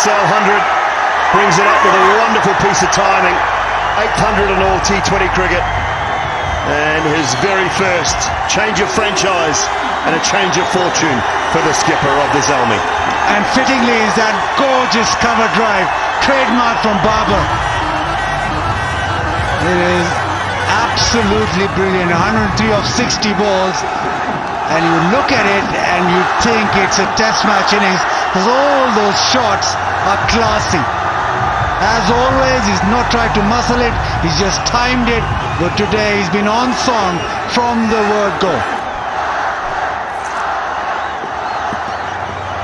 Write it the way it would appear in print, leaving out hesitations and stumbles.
WSL 100, brings it up with a wonderful piece of timing. 800 in all T20 cricket, and his very first change of franchise and a change of fortune for the skipper of the Zalmi. And fittingly is that gorgeous cover drive, trademark from Babar. It is absolutely brilliant. 103 of 60 balls, and you look at it and you think it's a test match innings, because all those shots are classy. As always, he's not tried to muscle it, he's just timed it, but today he's been on song from the word go.